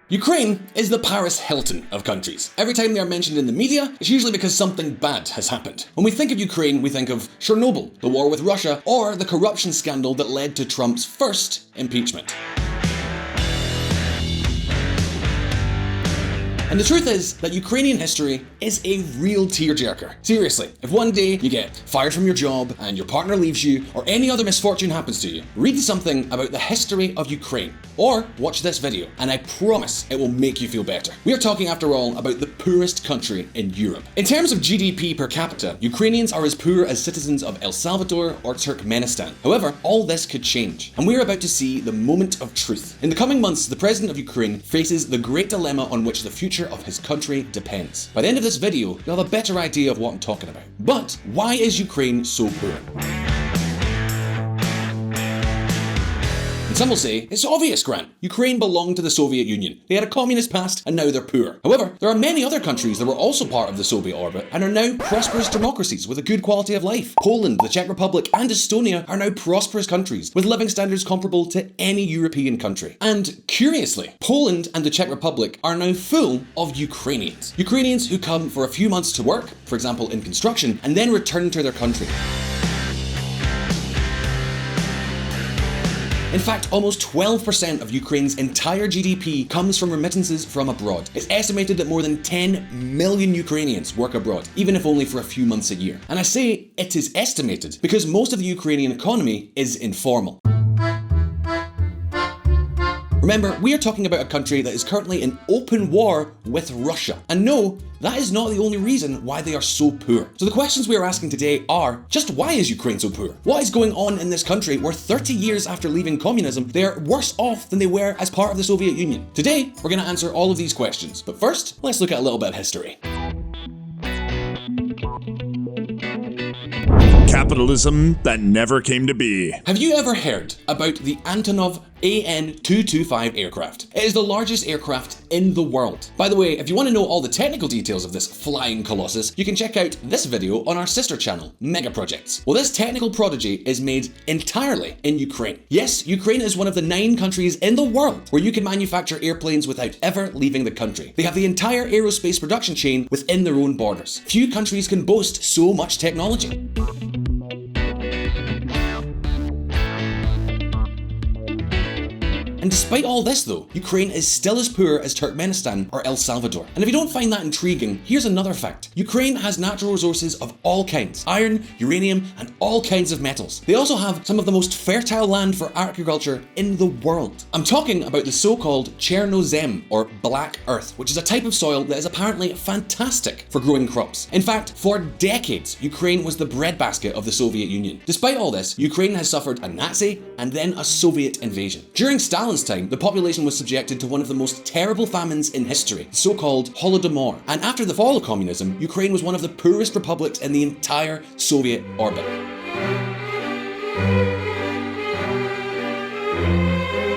Ukraine is the Paris Hilton of countries. Every time they are mentioned in the media, it's usually because something bad has happened. When we think of Ukraine, we think of Chernobyl, the war with Russia, or the corruption scandal that led to Trump's first impeachment. And the truth is that Ukrainian history is a real tearjerker. Seriously, if one day you get fired from your job and your partner leaves you, or any other misfortune happens to you, read something about the history of Ukraine, or watch this video, and I promise it will make you feel better. We are talking, after all, about the poorest country in Europe. In terms of GDP per capita, Ukrainians are as poor as citizens of El Salvador or Turkmenistan. However, all this could change, and we're about to see the moment of truth. In the coming months, the president of Ukraine faces the great dilemma on which the future of his country depends. By the end of this video, you'll have a better idea of what I'm talking about. But why is Ukraine so poor? And some will say, it's obvious, Grant. Ukraine belonged to the Soviet Union. They had a communist past and now they're poor. However, there are many other countries that were also part of the Soviet orbit and are now prosperous democracies with a good quality of life. Poland, the Czech Republic, and Estonia are now prosperous countries with living standards comparable to any European country. And curiously, Poland and the Czech Republic are now full of Ukrainians. Ukrainians who come for a few months to work, for example in construction, and then return to their country. In fact, almost 12% of Ukraine's entire GDP comes from remittances from abroad. It's estimated that more than 10 million Ukrainians work abroad, even if only for a few months a year. And I say it is estimated because most of the Ukrainian economy is informal. Remember, we are talking about a country that is currently in open war with Russia. And no, that is not the only reason why they are so poor. So the questions we are asking today are, just why is Ukraine so poor? What is going on in this country where 30 years after leaving communism, they are worse off than they were as part of the Soviet Union? Today, we're going to answer all of these questions. But first, let's look at a little bit of history. Capitalism that never came to be. Have you ever heard about the Antonov AN-225 aircraft? It is the largest aircraft in the world. By the way, if you want to know all the technical details of this flying colossus, you can check out this video on our sister channel, Mega Projects. Well, this technical prodigy is made entirely in Ukraine. Yes, Ukraine is one of the 9 countries in the world where you can manufacture airplanes without ever leaving the country. They have the entire aerospace production chain within their own borders. Few countries can boast so much technology. And despite all this though, Ukraine is still as poor as Turkmenistan or El Salvador. And if you don't find that intriguing, here's another fact. Ukraine has natural resources of all kinds, iron, uranium, and all kinds of metals. They also have some of the most fertile land for agriculture in the world. I'm talking about the so-called Chernozem, or black earth, which is a type of soil that is apparently fantastic for growing crops. In fact, for decades, Ukraine was the breadbasket of the Soviet Union. Despite all this, Ukraine has suffered a Nazi and then a Soviet invasion. During Stalin's time, the population was subjected to one of the most terrible famines in history, the so-called Holodomor. And after the fall of communism, Ukraine was one of the poorest republics in the entire Soviet orbit.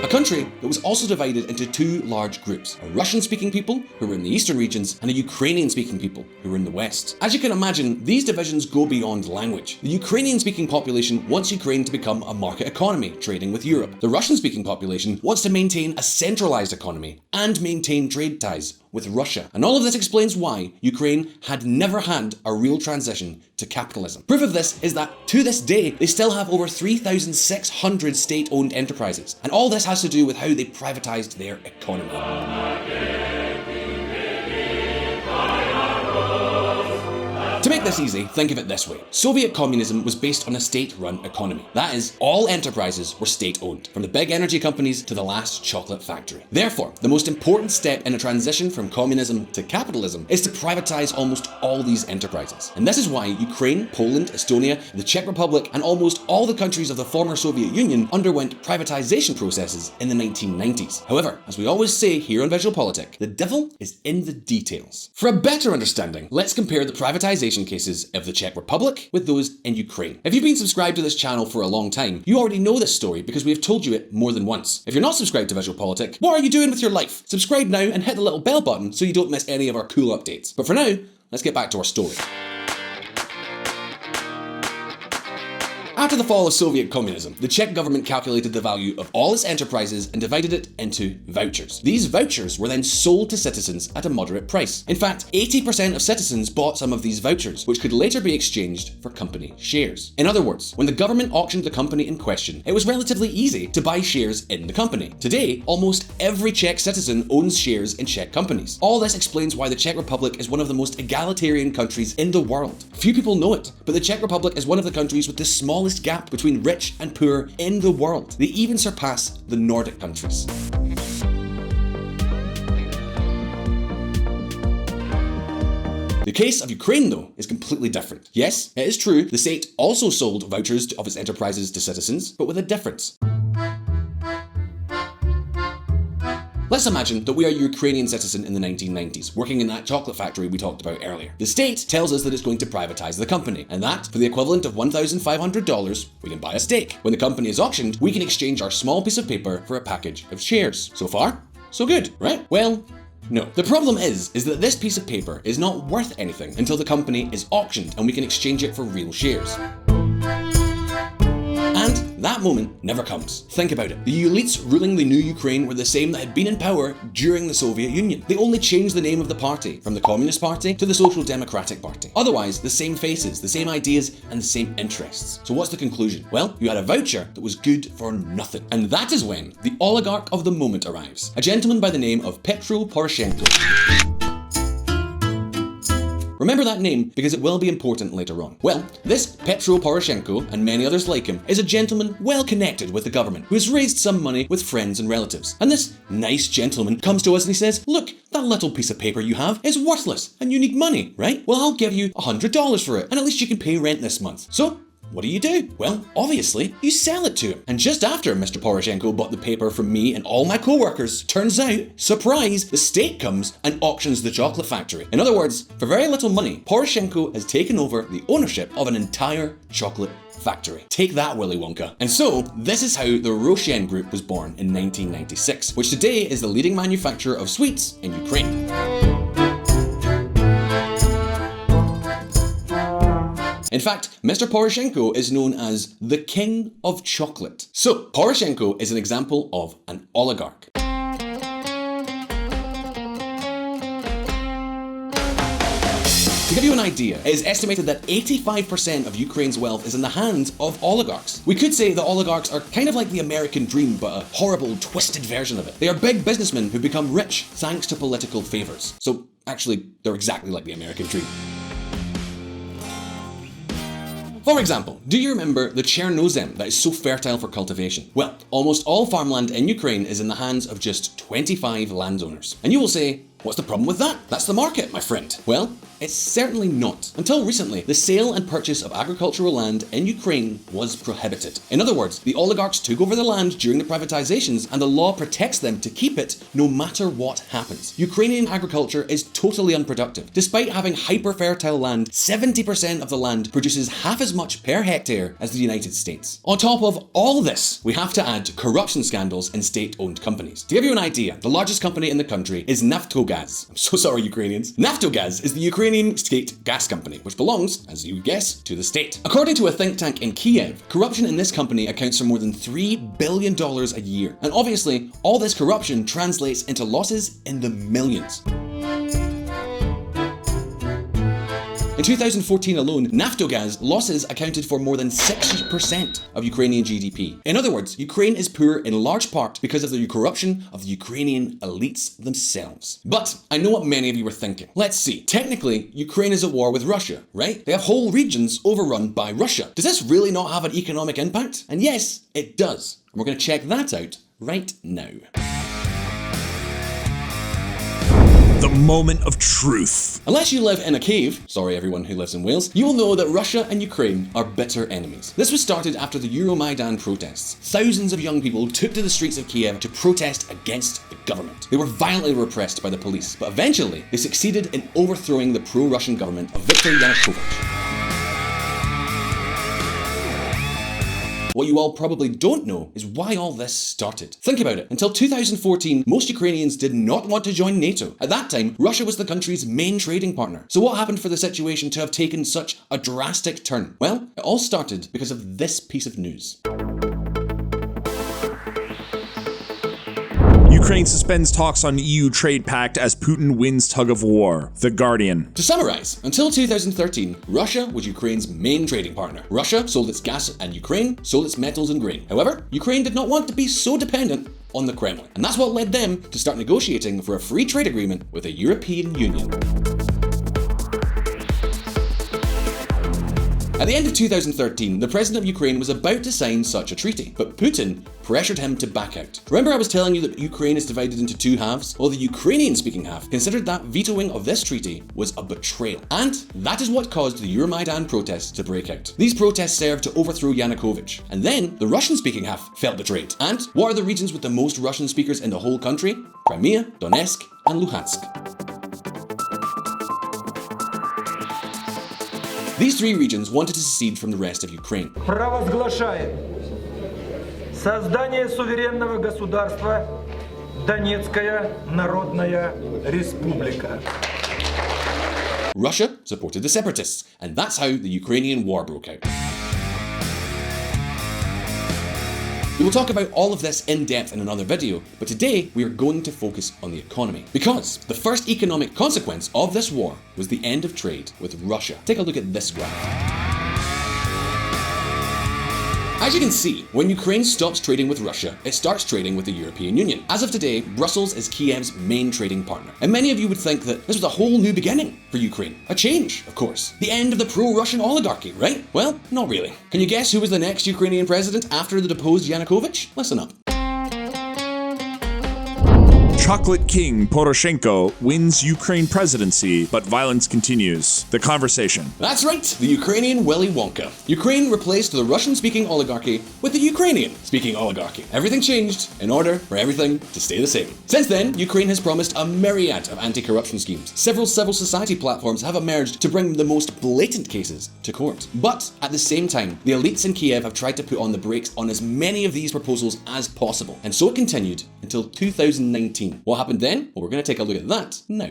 A country that was also divided into 2 large groups, a Russian-speaking people who were in the eastern regions and a Ukrainian-speaking people who were in the west. As you can imagine, these divisions go beyond language. The Ukrainian-speaking population wants Ukraine to become a market economy, trading with Europe. The Russian-speaking population wants to maintain a centralized economy and maintain trade ties with Russia. And all of this explains why Ukraine had never had a real transition to capitalism. Proof of this is that to this day, they still have over 3,600 state-owned enterprises. And all this has to do with how they privatized their economy. To make this easy, think of it this way. Soviet communism was based on a state-run economy. That is, all enterprises were state-owned, from the big energy companies to the last chocolate factory. Therefore, the most important step in a transition from communism to capitalism is to privatize almost all these enterprises. And this is why Ukraine, Poland, Estonia, the Czech Republic, and almost all the countries of the former Soviet Union underwent privatization processes in the 1990s. However, as we always say here on VisualPolitik, the devil is in the details. For a better understanding, let's compare the privatization cases of the Czech Republic with those in Ukraine. If you've been subscribed to this channel for a long time, you already know this story because we have told you it more than once. If you're not subscribed to VisualPolitik, what are you doing with your life? Subscribe now and hit the little bell button so you don't miss any of our cool updates. But for now, let's get back to our story. After the fall of Soviet communism, the Czech government calculated the value of all its enterprises and divided it into vouchers. These vouchers were then sold to citizens at a moderate price. In fact, 80% of citizens bought some of these vouchers, which could later be exchanged for company shares. In other words, when the government auctioned the company in question, it was relatively easy to buy shares in the company. Today, almost every Czech citizen owns shares in Czech companies. All this explains why the Czech Republic is one of the most egalitarian countries in the world. Few people know it, but the Czech Republic is one of the countries with the smallest gap between rich and poor in the world. They even surpass the Nordic countries. The case of Ukraine, though, is completely different. Yes, it is true, the state also sold vouchers of its enterprises to citizens, but with a difference. Let's imagine that we are a Ukrainian citizen in the 1990s, working in that chocolate factory we talked about earlier. The state tells us that it's going to privatize the company, and that, for the equivalent of $1,500, we can buy a stake. When the company is auctioned, we can exchange our small piece of paper for a package of shares. So far, so good, right? Well, no. The problem is that this piece of paper is not worth anything until the company is auctioned and we can exchange it for real shares. And that moment never comes. Think about it. The elites ruling the new Ukraine were the same that had been in power during the Soviet Union. They only changed the name of the party from the Communist Party to the Social Democratic Party. Otherwise, the same faces, the same ideas, and the same interests. So what's the conclusion? Well, you had a voucher that was good for nothing. And that is when the oligarch of the moment arrives. A gentleman by the name of Petro Poroshenko. Remember that name because it will be important later on. Well, this Petro Poroshenko, and many others like him, is a gentleman well connected with the government who has raised some money with friends and relatives. And this nice gentleman comes to us and he says, look, that little piece of paper you have is worthless and you need money, right? Well, I'll give you $100 for it and at least you can pay rent this month. So, what do? Well, obviously, you sell it to him. And just after Mr. Poroshenko bought the paper from me and all my co-workers, turns out, surprise, the state comes and auctions the chocolate factory. In other words, for very little money, Poroshenko has taken over the ownership of an entire chocolate factory. Take that, Willy Wonka. And so, this is how the Roshen Group was born in 1996, which today is the leading manufacturer of sweets in Ukraine. In fact, Mr. Poroshenko is known as the King of Chocolate. So, Poroshenko is an example of an oligarch. To give you an idea, it is estimated that 85% of Ukraine's wealth is in the hands of oligarchs. We could say that oligarchs are kind of like the American dream, but a horrible, twisted version of it. They are big businessmen who become rich thanks to political favors. So, actually, they're exactly like the American dream. For example, do you remember the Chernozem that is so fertile for cultivation? Well, almost all farmland in Ukraine is in the hands of just 25 landowners. And you will say, what's the problem with that? That's the market, my friend. Well, it's certainly not. Until recently, the sale and purchase of agricultural land in Ukraine was prohibited. In other words, the oligarchs took over the land during the privatizations and the law protects them to keep it no matter what happens. Ukrainian agriculture is totally unproductive. Despite having hyper-fertile land, 70% of the land produces half as much per hectare as the United States. On top of all this, we have to add corruption scandals in state-owned companies. To give you an idea, the largest company in the country is Naftogaz. I'm so sorry, Ukrainians. Naftogaz is the Ukrainian state gas company, which belongs, as you guess, to the state. According to a think tank in Kiev, corruption in this company accounts for more than $3 billion a year. And obviously, all this corruption translates into losses in the millions. In 2014 alone, Naftogaz losses accounted for more than 60% of Ukrainian GDP. In other words, Ukraine is poor in large part because of the corruption of the Ukrainian elites themselves. But I know what many of you were thinking. Let's see. Technically, Ukraine is at war with Russia, right? They have whole regions overrun by Russia. Does this really not have an economic impact? And yes, it does. And we're going to check that out right now. The moment of truth. Unless you live in a cave, sorry everyone who lives in Wales, you will know that Russia and Ukraine are bitter enemies. This was started after the Euromaidan protests. Thousands of young people took to the streets of Kiev to protest against the government. They were violently repressed by the police, but eventually they succeeded in overthrowing the pro-Russian government of Viktor Yanukovych. what you all probably don't know is why all this started. Think about it. Until 2014, most Ukrainians did not want to join NATO. At that time, Russia was the country's main trading partner. So what happened for the situation to have taken such a drastic turn? Well, it all started because of this piece of news. Ukraine suspends talks on EU trade pact as Putin wins tug of war. The Guardian. To summarize, until 2013, Russia was Ukraine's main trading partner. Russia sold its gas and Ukraine sold its metals and grain. However, Ukraine did not want to be so dependent on the Kremlin. And that's what led them to start negotiating for a free trade agreement with the European Union. At the end of 2013, the president of Ukraine was about to sign such a treaty, but Putin pressured him to back out. Remember I was telling you that Ukraine is divided into two halves? Well, the Ukrainian-speaking half considered that vetoing of this treaty was a betrayal. And that is what caused the Euromaidan protests to break out. These protests served to overthrow Yanukovych. And then the Russian-speaking half felt betrayed. And what are the regions with the most Russian speakers in the whole country? Crimea, Donetsk, and Luhansk. These three regions wanted to secede from the rest of Ukraine. Провозглашает создание суверенного государства Донецкая Народная Республика. Russia supported the separatists, and that's how the Ukrainian war broke out. We will talk about all of this in depth in another video, but today we are going to focus on the economy. Because the first economic consequence of this war was the end of trade with Russia. Take a look at this graph. As you can see, when Ukraine stops trading with Russia, it starts trading with the European Union. As of today, Brussels is Kiev's main trading partner. And many of you would think that this was a whole new beginning for Ukraine. A change, of course. The end of the pro-Russian oligarchy, right? Well, not really. Can you guess who was the next Ukrainian president after the deposed Yanukovych? Listen up. Chocolate King Poroshenko wins Ukraine presidency, but violence continues. The conversation. That's right, the Ukrainian Willy Wonka. Ukraine replaced the Russian-speaking oligarchy with the Ukrainian-speaking oligarchy. Everything changed in order for everything to stay the same. Since then, Ukraine has promised a myriad of anti-corruption schemes. Several civil society platforms have emerged to bring the most blatant cases to court. But at the same time, the elites in Kiev have tried to put on the brakes on as many of these proposals as possible. And so it continued until 2019. What happened then? Well, we're going to take a look at that now.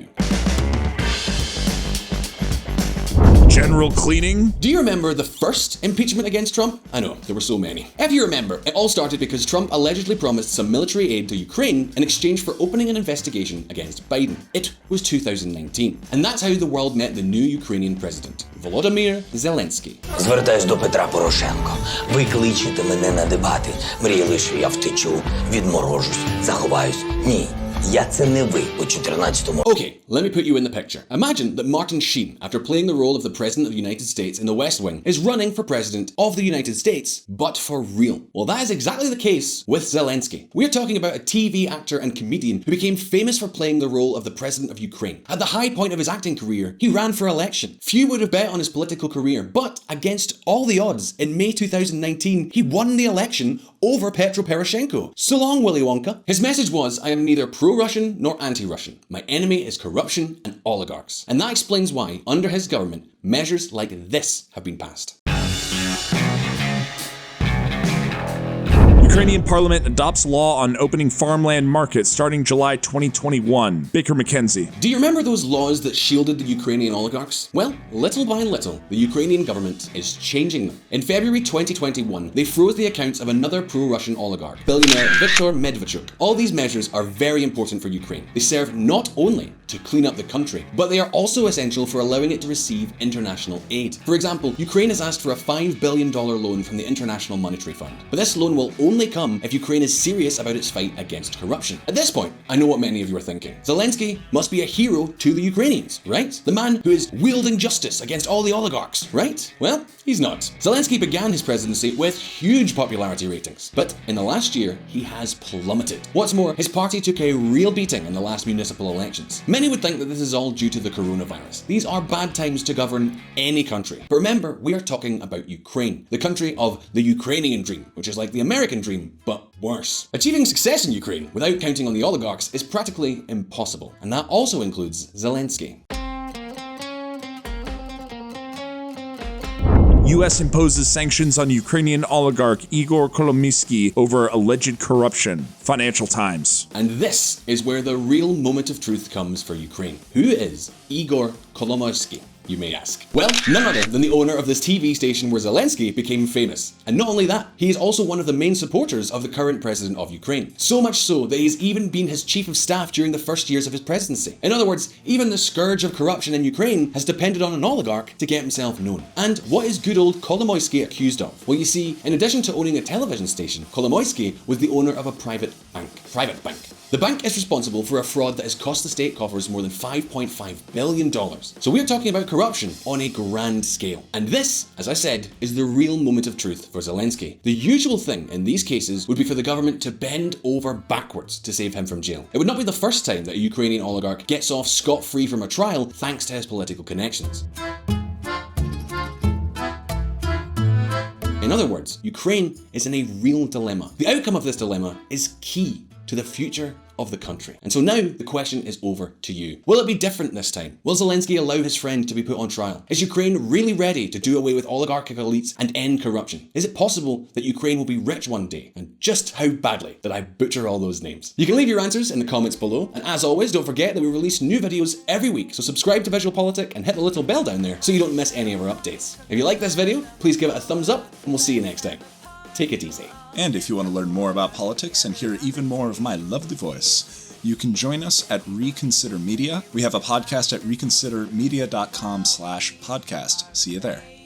General cleaning? Do you remember the first impeachment against Trump? I know, there were so many. If you remember, it all started because Trump allegedly promised some military aid to Ukraine in exchange for opening an investigation against Biden. It was 2019. And that's how the world met the new Ukrainian president, Volodymyr Zelensky. Звертаюсь до Петра Порошенко. Ви кличете мене на дебати. Мріяли, що я втечу, відморожусь, заховаюсь. Ні. Я це не ви у 14-му. Okay, let me put you in the picture. Imagine that Martin Sheen, after playing the role of the President of the United States in The West Wing, is running for President of the United States, but for real. Well, that is exactly the case with Zelensky. We're talking about a TV actor and comedian who became famous for playing the role of the President of Ukraine. At the high point of his acting career, he ran for election. Few would have bet on his political career, but against all the odds, in May 2019, he won the election over Petro Poroshenko. So long, Willy Wonka. His message was, I am neither pro-Russian nor anti-Russian. My enemy is corruption and oligarchs. And that explains why, under his government, measures like this have been passed. Ukrainian parliament adopts law on opening farmland markets starting July 2021. Baker McKenzie. Do you remember those laws that shielded the Ukrainian oligarchs? Well, little by little, the Ukrainian government is changing them. In February 2021, they froze the accounts of another pro-Russian oligarch, billionaire Viktor Medvedchuk. All these measures are very important for Ukraine. They serve not only to clean up the country, but they are also essential for allowing it to receive international aid. For example, Ukraine has asked for a $5 billion loan from the International Monetary Fund. But this loan will only come if Ukraine is serious about its fight against corruption. At this point, I know what many of you are thinking. Zelensky must be a hero to the Ukrainians, right? The man who is wielding justice against all the oligarchs, right? Well, he's not. Zelensky began his presidency with huge popularity ratings, but in the last year, he has plummeted. What's more, his party took a real beating in the last municipal elections. Many would think that this is all due to the coronavirus. These are bad times to govern any country. But remember, we are talking about Ukraine, the country of the Ukrainian dream, which is like the American dream, but worse. Achieving success in Ukraine without counting on the oligarchs is practically impossible, and that also includes Zelensky. U.S. imposes sanctions on Ukrainian oligarch Igor Kolomoisky over alleged corruption. Financial Times. And this is where the real moment of truth comes for Ukraine. Who is Igor Kolomoisky, you may ask? Well, none other than the owner of this TV station where Zelensky became famous. And not only that, he is also one of the main supporters of the current president of Ukraine. So much so that he's even been his chief of staff during the first years of his presidency. In other words, even the scourge of corruption in Ukraine has depended on an oligarch to get himself known. And what is good old Kolomoisky accused of? Well, you see, in addition to owning a television station, Kolomoisky was the owner of a private bank. The bank is responsible for a fraud that has cost the state coffers more than $5.5 billion. So we're talking about corruption on a grand scale. And this, as I said, is the real moment of truth for Zelensky. The usual thing in these cases would be for the government to bend over backwards to save him from jail. It would not be the first time that a Ukrainian oligarch gets off scot-free from a trial thanks to his political connections. In other words, Ukraine is in a real dilemma. The outcome of this dilemma is key to the future of the country. And so now the question is over to you. Will it be different this time? Will Zelensky allow his friend to be put on trial? Is Ukraine really ready to do away with oligarchical elites and end corruption? Is it possible that Ukraine will be rich one day? And just how badly did I butcher all those names? You can leave your answers in the comments below. And as always, don't forget that we release new videos every week. So subscribe to VisualPolitik and hit the little bell down there so you don't miss any of our updates. If you like this video, please give it a thumbs up and we'll see you next time. Take it easy. And if you want to learn more about politics and hear even more of my lovely voice, you can join us at Reconsider Media. We have a podcast at reconsidermedia.com/podcast. See you there.